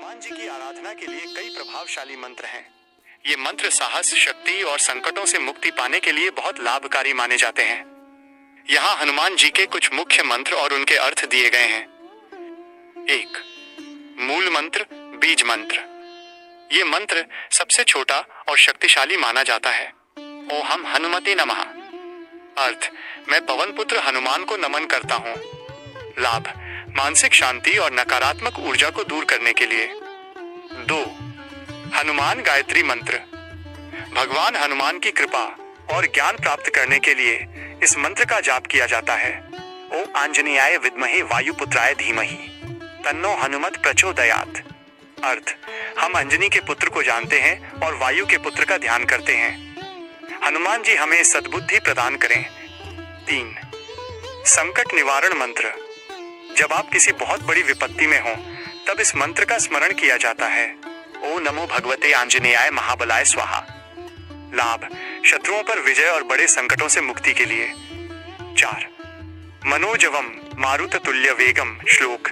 हनुमान जी की आराधना के लिए कई प्रभावशाली मंत्र हैं। ये मंत्र साहस, शक्ति और संकटों से मुक्ति पाने के लिए बहुत लाभकारी माने जाते हैं। यहाँ हनुमान जी के कुछ मुख्य मंत्र और उनके अर्थ दिए गए हैं। 1. मूल मंत्र, बीज मंत्र। ये मंत्र सबसे छोटा और शक्तिशाली माना जाता है। ओम हनुमते नमः। अर्थ: मैं पवन पुत्र हनुमान को नमन करता हूँ। लाभ: मानसिक शांति और नकारात्मक ऊर्जा को दूर करने के लिए। 2. हनुमान गायत्री मंत्र। भगवान हनुमान की कृपा और ज्ञान प्राप्त करने के लिए इस मंत्र का जाप किया जाता है। ओम आंजनेयाय विद्महे वायुपुत्राय धीमहि तन्नो हनुमत प्रचोदयात्। अर्थ: हम अंजनी के पुत्र को जानते हैं और वायु के पुत्र का ध्यान करते हैं। हनुमान जी हमें सद्बुद्धि प्रदान करें। 3. संकट निवारण मंत्र। जब आप किसी बहुत बड़ी विपत्ति में हो तब इस मंत्र का स्मरण किया जाता है। ओम नमो भगवते आंजनेयाय महाबलाय स्वाहा। लाभ: शत्रुओं पर विजय और बड़े संकटों से मुक्ति के लिए। 4. मनोजवम मारुत तुल्य वेगम श्लोक।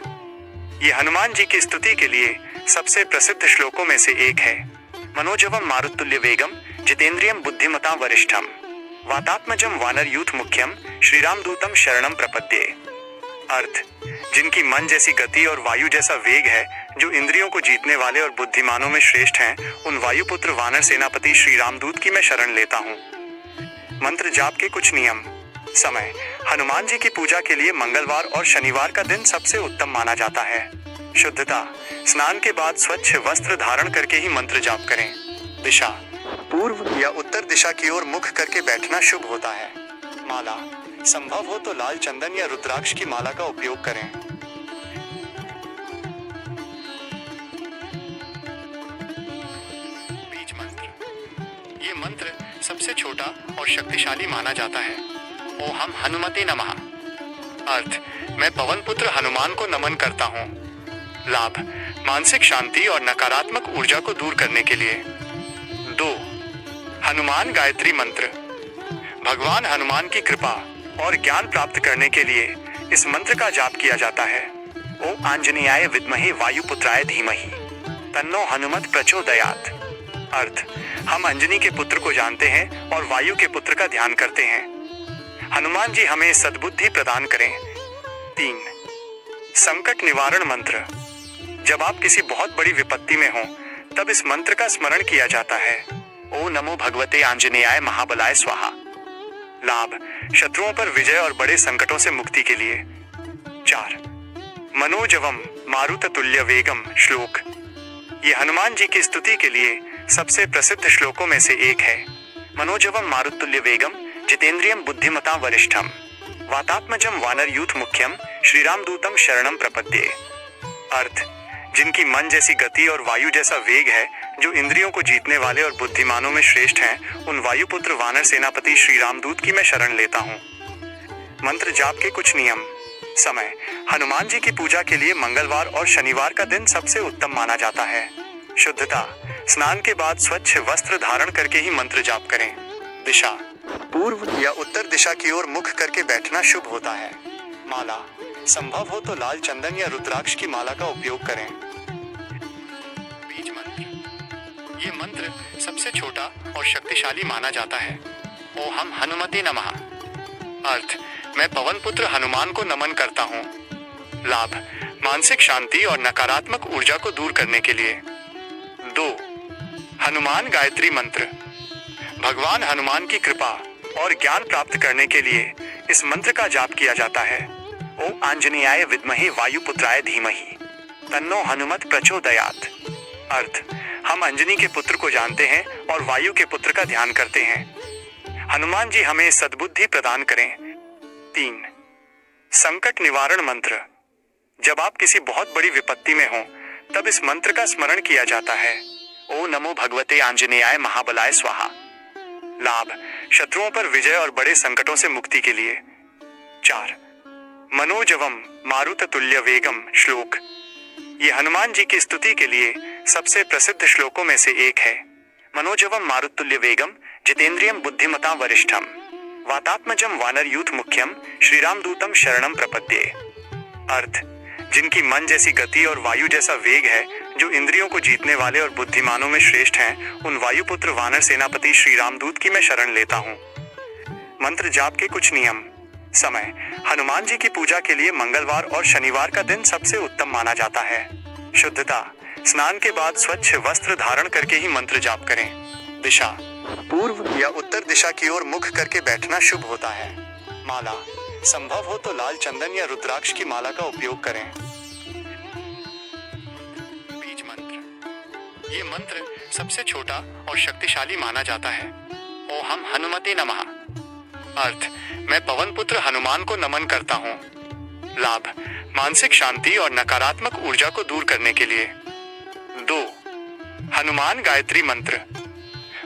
ये हनुमान जी की स्तुति के लिए सबसे प्रसिद्ध श्लोकों में से एक है। मनोजवम मारुतुल्य वेगम जितेंद्रियम बुद्धिमता वरिष्ठम वातात्मजम वानर यूथ मुख्यम श्रीराम दूतम शरणम प्रपद्ये। अर्थ: जिनकी मन जैसी गति और वायु जैसा वेग है, जो इंद्रियों को जीतने वाले और बुद्धिमानों में श्रेष्ठ हैं, उन वायुपुत्र वानर सेनापति श्री रामदूत की मैं शरण लेता हूँ। मंत्र जाप के कुछ नियम। समय: हनुमान जी की पूजा के लिए मंगलवार और शनिवार का दिन सबसे उत्तम माना जाता है। शुद्धता: स्नान के बाद स्वच्छ वस्त्र धारण करके ही मंत्र जाप करें। दिशा: पूर्व या उत्तर दिशा की ओर मुख करके बैठना शुभ होता है। माला: संभव हो तो लाल चंदन या रुद्राक्ष की माला का उपयोग करें। बीज मंत्र। ये मंत्र सबसे छोटा और शक्तिशाली माना जाता है। ओम हनुमते नमः। अर्थ: मैं पवन पुत्र हनुमान को नमन करता हूँ। लाभ: मानसिक शांति और नकारात्मक ऊर्जा को दूर करने के लिए। 2. हनुमान गायत्री मंत्र। भगवान हनुमान की कृपा और ज्ञान प्राप्त करने के लिए इस मंत्र का जाप किया जाता है। ओम आंजनेयाय विद्महे वायुपुत्राय धीमहि तन्नो हनुमत प्रचोदयात्। अर्थ: हम अंजनी के पुत्र को जानते हैं और वायु के पुत्र का ध्यान करते हैं। हनुमान जी हमें सद्बुद्धि प्रदान करें। 3. संकट निवारण मंत्र। जब आप किसी बहुत बड़ी विपत्ति में हो तब इस मंत्र का स्मरण किया जाता है। ओम नमो भगवते आंजनेयाय महाबलाय स्वाहा। लाभ: शत्रुओं पर विजय और बड़े संकटों से मुक्ति के लिए। 4. मनोजवम मारुत तुल्य वेगम श्लोक। ये हनुमान जी की स्तुति के लिए सबसे प्रसिद्ध श्लोकों में से एक है। मनोजवम मारुतुल्य वेगम जितेंद्रियम बुद्धिमता वरिष्ठम वातात्मजम वानर यूथ मुख्यम श्रीराम दूतम शरणम प्रपद्ये। अर्थ: जिनकी मन जैसी गति और वायु जैसा वेग है, जो इंद्रियों को जीतने वाले और बुद्धिमानों में श्रेष्ठ हैं, उन वायुपुत्र वानर सेनापति श्री रामदूत की मैं शरण लेता हूँ। मंत्र जाप के कुछ नियम। समय: हनुमान जी की पूजा के लिए मंगलवार और शनिवार का दिन सबसे उत्तम माना जाता है। शुद्धता: स्नान के बाद स्वच्छ वस्त्र धारण करके ही मंत्र जाप करें। दिशा: पूर्व या उत्तर दिशा की ओर मुख करके बैठना शुभ होता है। माला: संभव हो तो लाल चंदन या रुद्राक्ष की माला का उपयोग करें। बीज मंत्र। ये मंत्र सबसे छोटा और शक्तिशाली माना जाता है। ओम हनुमते नमः। अर्थ: मैं पवन पुत्र हनुमान को नमन करता हूँ। लाभ: मानसिक शांति और नकारात्मक ऊर्जा को दूर करने के लिए। 2. हनुमान गायत्री मंत्र। भगवान हनुमान की कृपा और ज्ञान प्राप्त करने के लिए इस मंत्र का जाप किया जाता है। ओम आंजनेयाय विद्महे वायुपुत्राय धीमहि तन्नो हनुमत प्रचोदयात्। अर्थ: हम अंजनी के पुत्र को जानते हैं और वायु के पुत्र का ध्यान करते हैं। हनुमान जी हमें सद्बुद्धि प्रदान करें। 3. संकट निवारण मंत्र। जब आप किसी बहुत बड़ी विपत्ति में हो तब इस मंत्र का स्मरण किया जाता है। ओम नमो भगवते आंजनेयाय महाबलाय स्वाहा। लाभ: शत्रुओं पर विजय और बड़े संकटों से मुक्ति के लिए। 4. मनोजवम मारुत तुल्य वेगम श्लोक। ये हनुमान जी की स्तुति के लिए सबसे प्रसिद्ध श्लोकों में से एक है। मनोजवम मारुतुल्य वेगम जितेंद्रियम बुद्धिमता वरिष्ठम वातात्मजम वानर यूथ मुख्यम श्रीराम दूतम शरणम प्रपद्ये। अर्थ: जिनकी मन जैसी गति और वायु जैसा वेग है, जो इंद्रियों को जीतने वाले और बुद्धिमानों में श्रेष्ठ हैं, उन वायुपुत्र वानर सेनापति श्री रामदूत की मैं शरण लेता हूँ। मंत्र जाप के कुछ नियम। समय: हनुमान जी की पूजा के लिए मंगलवार और शनिवार का दिन सबसे उत्तम माना जाता है। शुद्धता: स्नान के बाद स्वच्छ वस्त्र धारण करके ही मंत्र जाप करें। दिशा: पूर्व या उत्तर दिशा की ओर मुख करके बैठना शुभ होता है। माला: संभव हो तो लाल चंदन या रुद्राक्ष की माला का उपयोग करें। बीज मंत्र: ये मंत्र सबसे छोटा और शक्तिशाली माना जाता है। ओम हनुमते नमः। अर्थ: मैं पवन पुत्र हनुमान को नमन करता हूँ। लाभ: मानसिक शांति और नकारात्मक ऊर्जा को दूर करने के लिए। 2. हनुमान गायत्री मंत्र: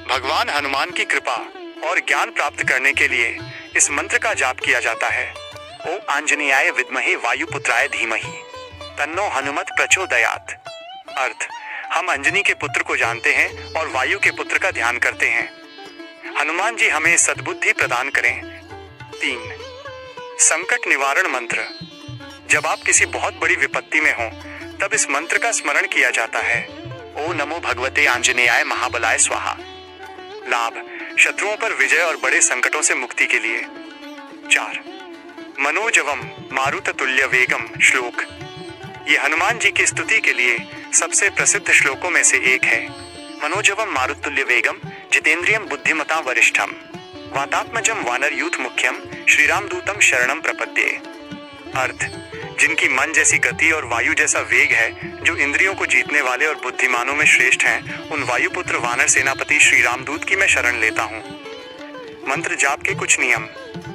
भगवान हनुमान की कृपा और ज्ञान प्राप्त करने के लिए इस मंत्र का जाप किया जाता है। ओम आंजनेयाय विद्महे वायुपुत्राय धीमहि तन्नो हनुमत प्रचोदयात्। अर्थ: हम अंजनी के पुत्र को जानते हैं और वायु के पुत्र का ध्यान करते हैं। हनुमान जी हमें सद्बुद्धि प्रदान करें। 3. संकट निवारण मंत्र: जब आप किसी बहुत बड़ी विपत्ति में हो, तब इस मंत्र का स्मरण किया जाता है। ओम नमो भगवते आंजनेयाय महाबलाय स्वाहा। लाभ: शत्रुओं पर विजय और बड़े संकटों से मुक्ति के लिए। 4. मनोजवम मारुततुल्य वेगम श्लोक: ये हनुमान जी की स्तुति के लिए सबसे प्रसिद्ध श्लोकों में से एक है। मनोजवम मारुततुल्य वेगम जितेंद्रियम बुद्धिमता वरिष्ठम वातात्मजम वानर यूथ मुख्यम श्रीरामदूतम शरणम प्रपद्ये। अर्थ: जिनकी मन जैसी गति और वायु जैसा वेग है, जो इंद्रियों को जीतने वाले और बुद्धिमानों में श्रेष्ठ हैं, उन वायुपुत्र वानर सेनापति श्री रामदूत की मैं शरण लेता हूँ। मंत्र जाप के कुछ नियम।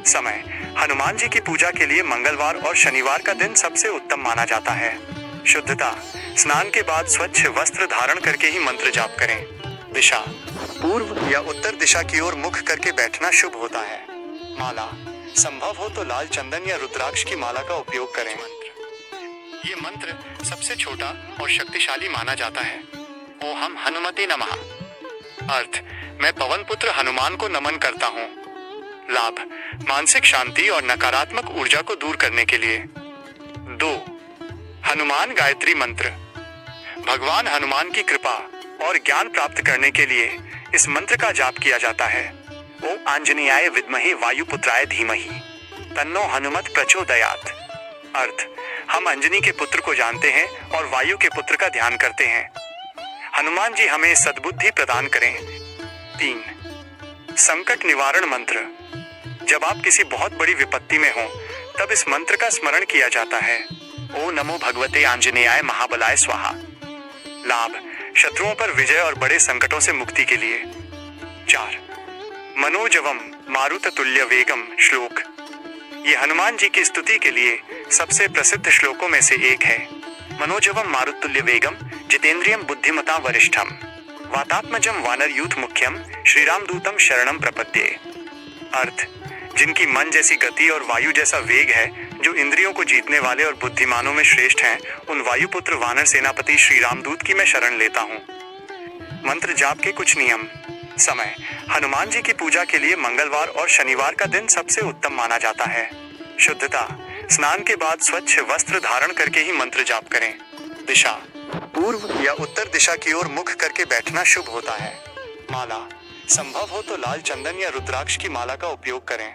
समय: हनुमान जी की पूजा के लिए मंगलवार और शनिवार का दिन सबसे उत्तम माना जाता है। शुद्धता: स्नान के बाद स्वच्छ वस्त्र धारण करके ही मंत्र जाप करें। दिशा: पूर्व या उत्तर दिशा की ओर मुख करके बैठना शुभ होता है। माला: संभव हो तो लाल चंदन या रुद्राक्ष की माला का उपयोग करें। ये मंत्र सबसे छोटा और शक्तिशाली माना जाता है। ओम हनुमते नमः। अर्थ: मैं पवन पुत्र हनुमान को नमन करता हूँ। लाभ: मानसिक शांति और नकारात्मक ऊर्जा को दूर करने के लिए। 2. हनुमान गायत्री मंत्र: भगवान हनुमान की कृपा और ज्ञान प्राप्त करने के लिए इस मंत्र का जाप किया जाता है। ओम आंजनेयाय विद्महे वायुपुत्राय धीमहि तन्नो हनुमत प्रचोदयात्। अर्थ: हम अंजनी के पुत्र को जानते हैं और वायु के पुत्र का ध्यान करते हैं। हनुमान जी हमें सद्बुद्धि प्रदान करें। 3. संकट निवारण मंत्र: जब आप किसी बहुत बड़ी विपत्ति में हो, तब इस मंत्र का स्मरण किया जाता है। ओम नमो भगवते आंजनेयाय महाबलाय स्वाहा। लाभ: शत्रुओं पर विजय और बड़े संकटों से मुक्ति के लिए। 4. मनोजवम मारुततुल्य वेगम श्लोक: ये हनुमान जी की स्तुति के लिए सबसे प्रसिद्ध श्लोकों में से एक है। मनोजवम मारुततुल्य वेगम जितेंद्रियम बुद्धिमता वरिष्ठम वातात्मजम वानर यूथ मुख्यम श्रीरामदूतम शरणम प्रपद्ये। अर्थ: जिनकी मन जैसी गति और वायु जैसा वेग है, जो इंद्रियों को जीतने वाले और बुद्धिमानों में श्रेष्ठ हैं, उन वायुपुत्र वानर सेनापति श्री रामदूत की मैं शरण लेता हूँ। मंत्र जाप के कुछ नियम। समय: हनुमान जी की पूजा के लिए मंगलवार और शनिवार का दिन सबसे उत्तम माना जाता है। शुद्धता: स्नान के बाद स्वच्छ वस्त्र धारण करके ही मंत्र जाप करें। दिशा: पूर्व या उत्तर दिशा की ओर मुख करके बैठना शुभ होता है। माला: संभव हो तो लाल चंदन या रुद्राक्ष की माला का उपयोग करें।